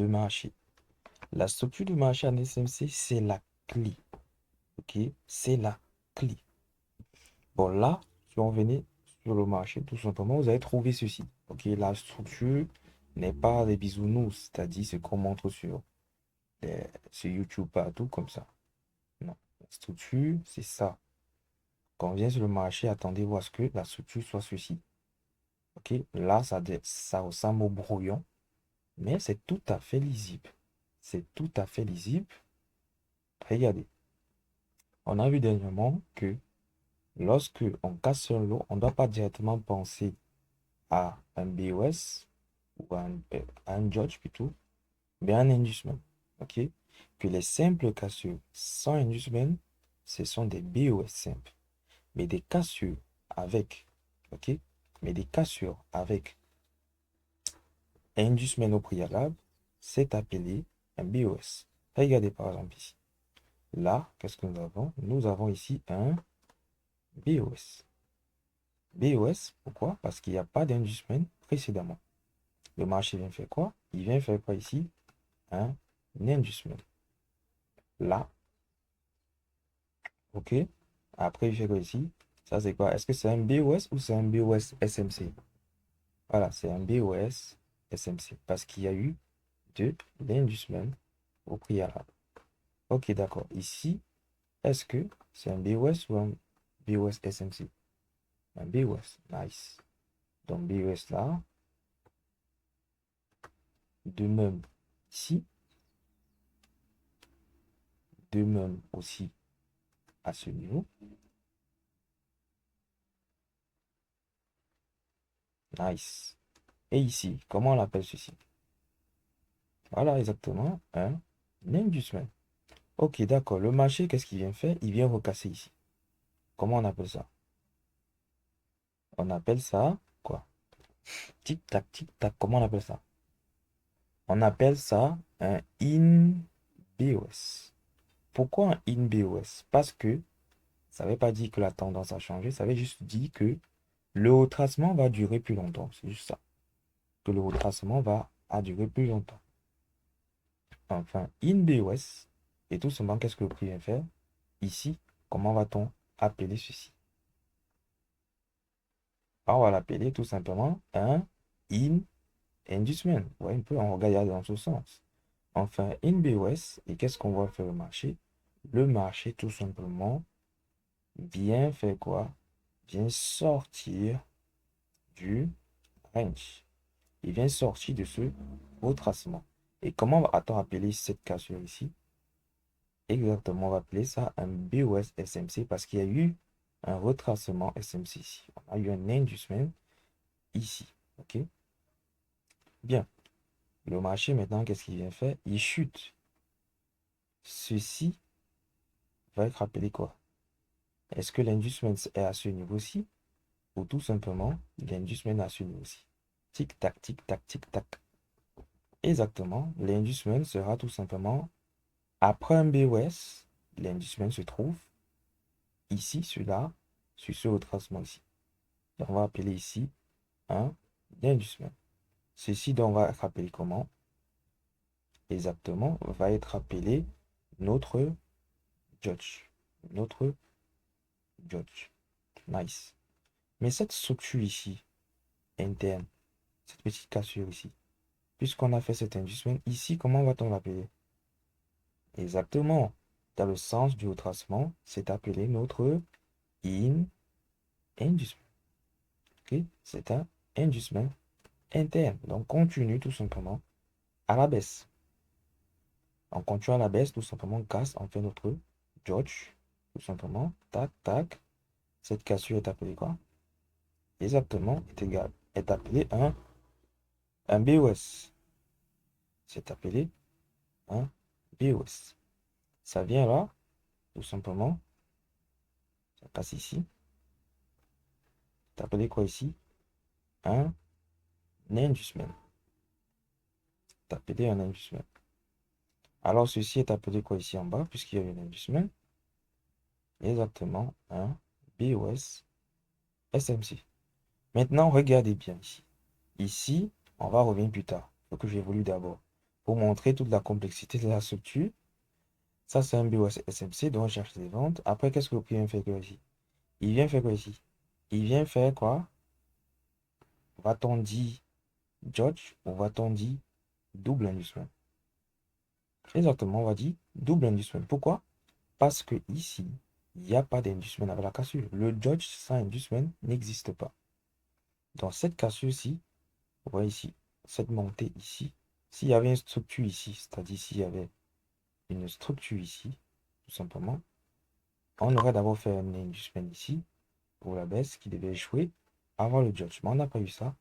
de marché. La structure de marché en SMC, c'est la clé. Ok, c'est la clé. Bon, là, si on venait sur le marché, tout simplement, vous allez trouver ceci. Ok, la structure n'est pas des bisounours, c'est-à-dire ce qu'on montre sur YouTube partout comme ça. Non, la structure, c'est ça. Quand on vient sur le marché, attendez-vous à ce que la structure soit ceci. Ok, là, ça ressemble au brouillon, mais c'est tout à fait lisible. C'est tout à fait lisible. Regardez, on a vu dernièrement que lorsque on casse un lot, on ne doit pas directement penser à un BOS ou à un Judge plutôt, mais à un inducement. Ok? Que les simples cassures sans inducement, ce sont des BOS simples. Mais des cassures avec, ok? Mais des cassures avec inducement au préalable, c'est appelé un BOS. Regardez par exemple ici. Là, qu'est-ce que nous avons? Nous avons ici un BOS. BOS, pourquoi? Parce qu'il n'y a pas d'inducement précédemment. Le marché vient faire quoi? Il vient faire quoi ici? Un inducement. Là, ok? Après, il fait quoi ici? Ça, c'est quoi? Est-ce que c'est un BOS ou c'est un BOS SMC? Voilà, c'est un BOS SMC parce qu'il y a eu de l'inducement au préalable. Ok, d'accord. Ici, est-ce que c'est un BOS ou un BOS SMC? Un BOS. Nice. Donc, BOS là. De même ici. De même aussi à ce niveau. Nice. Et ici, comment on appelle ceci? Voilà, exactement, un inducement. Ok, d'accord. Le marché, qu'est-ce qu'il vient faire? Il vient recasser ici. Comment on appelle ça? On appelle ça quoi? Tic-tac, tic-tac. Comment on appelle ça? On appelle ça un in BOS. Pourquoi un in BOS? Parce que ça ne veut pas dire que la tendance a changé. Ça veut juste dire que le retracement va durer plus longtemps. C'est juste ça. Que le retracement va durer plus longtemps. Enfin, in BOS. Et tout simplement, qu'est-ce que le prix vient faire? Ici, comment va-t-on appeler ceci? On va l'appeler tout simplement un in inducement. Ouais, un peu, on regarde dans ce sens. Enfin, in BOS, et qu'est-ce qu'on va faire au marché? Le marché, tout simplement, vient faire quoi? Vient sortir du range. Il vient sortir de ce retracement. Et comment va-t-on appeler cette cassure ici? Exactement, on va appeler ça un BOS SMC parce qu'il y a eu un retracement SMC ici. On a eu un inducement ici. OK? Bien. Le marché, maintenant, qu'est-ce qu'il vient faire? Il chute. Ceci va être appelé quoi? Est-ce que l'inducement est à ce niveau-ci? Ou tout simplement, l'inducement est à ce niveau-ci? Tic-tac, tic-tac, tic-tac. Exactement. L'inducement sera tout simplement, après un BOS, l'inducement se trouve ici, celui-là, sur ce retracement ici. Et on va appeler ici un inducement. Ceci donc va être appelé comment? Exactement, va être appelé notre judge. Notre judge. Nice. Mais cette structure ici, interne, cette petite cassure ici, puisqu'on a fait cet inducement, ici, comment va-t-on l'appeler? Exactement. Dans le sens du retracement, c'est appelé notre in inducement. Ok? C'est un inducement interne. Donc, continue tout simplement à la baisse. On continue à la baisse, tout simplement, on casse, on fait notre judge. Tout simplement, tac, tac. Cette cassure est appelée quoi? Exactement, est appelée un BOS. C'est appelé un BOS. Ça vient là, tout simplement. Ça passe ici. C'est appelé quoi ici? Un inducement. C'est appelé un inducement. Alors, ceci est appelé quoi ici en bas, puisqu'il y a un inducement? Exactement, un BOS SMC. Maintenant, regardez bien ici. Ici, on va revenir plus tard. Il faut que j'évolue d'abord. pour montrer toute la complexité de la structure. Ça, c'est un BOS SMC dont on cherche les ventes. Après, qu'est-ce que le client fait quoi ici? Il vient faire quoi ici? Il vient faire quoi? Va-t-on dire Judge ou va-t-on dire double inducement? Exactement, on va dire double inducement. Pourquoi? Parce que ici, il n'y a pas d'inducement avec la cassure. Le Judge sans inducement n'existe pas. Dans cette cassure-ci, vous voyez ici, cette montée ici, s'il y avait une structure ici, c'est-à-dire s'il y avait une structure ici, tout simplement, on aurait d'abord fait un inducement ici pour la baisse qui devait échouer avant le Judge. Mais on n'a pas eu ça.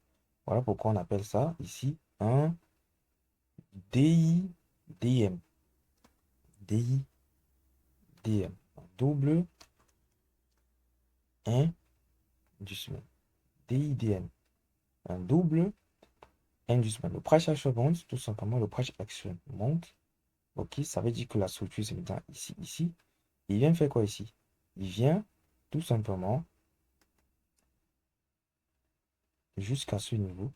Voilà pourquoi on appelle ça ici un DIDM. DIDM. Double inducement. DIDM. Un double inducement. Le price action monte, tout simplement, le price action monte. Ok, ça veut dire que la structure c'est maintenant ici, ici. Il vient faire quoi ici? Il vient tout simplement jusqu'à ce niveau.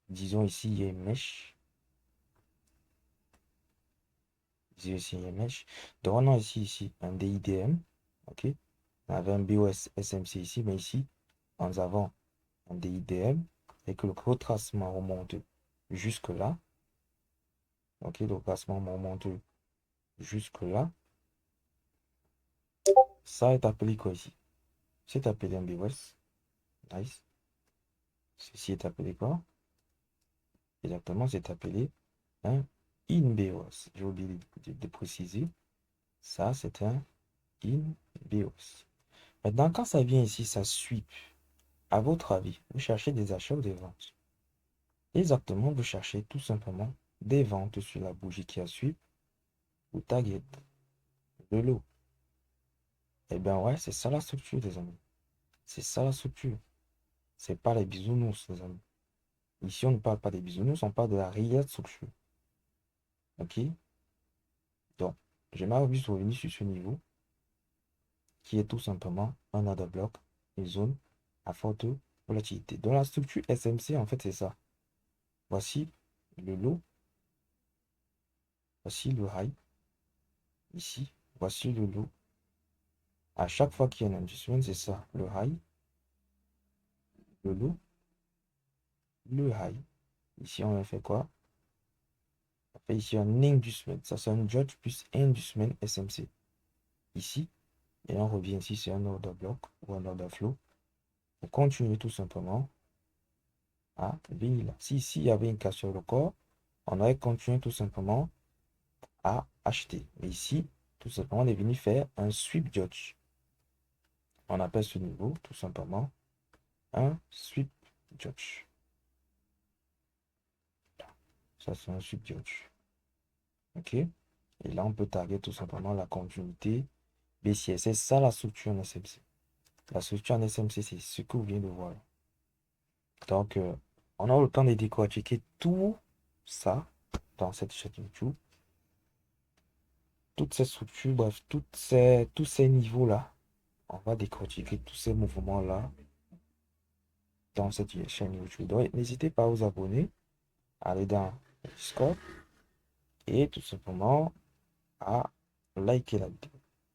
Disons ici, il y a une mèche. Disons ici, il y a une mèche. Donc, on a ici un DIDM. Ok. On avait un BOS SMC ici, mais ici, nous avons un DIDM et que le retracement remonte jusque là. Ok, le retracement remonte jusque là. Ça est appelé quoi ici? C'est appelé un BOS. Nice. Ceci est appelé quoi? Exactement, c'est appelé un InBOS. J'ai oublié de préciser. Ça, c'est un InBOS. Maintenant, quand ça vient ici, ça sweep. À votre avis, vous cherchez des achats ou des ventes? Exactement, vous cherchez tout simplement des ventes sur la bougie qui a sweep ou target de l'eau. Eh bien, ouais, c'est ça la structure, les amis. C'est ça la structure. C'est pas les bisounours, les amis. Ici, on ne parle pas des bisounours, on parle de la réelle structure. Ok? Donc, j'aimerais juste revenir sur ce niveau qui est tout simplement un order block, une zone à forte volatilité. Dans la structure SMC, en fait, c'est ça. Voici le low, voici le high, ici, voici le low. À chaque fois qu'il y a un adjustment, c'est ça, le high, le low, le high. Ici, on a fait quoi? On fait ici un inducement. Ça, c'est un judge plus inducement SMC. Ici, et on revient ici sur un order block ou un order flow. On continue tout simplement à venir là. Si ici, il y avait une cassure de corps, on aurait continué tout simplement à acheter. Mais ici, tout simplement, on est venu faire un sweep judge. On appelle ce niveau tout simplement un sweep judge. Ça, c'est un sweep judge. OK? Et là, on peut taguer tout simplement la continuité baissière. C'est ça la structure en SMC. La structure en SMC, c'est ce que vous venez de voir. Donc, on a le temps de décortiquer tout ça dans cette chaîne YouTube. Toutes ces structures, bref, tous ces niveaux-là. On va décortiquer tous ces mouvements-là dans cette chaîne YouTube. Donc, n'hésitez pas à vous abonner, à aller dans le Discord et tout simplement à liker la vidéo.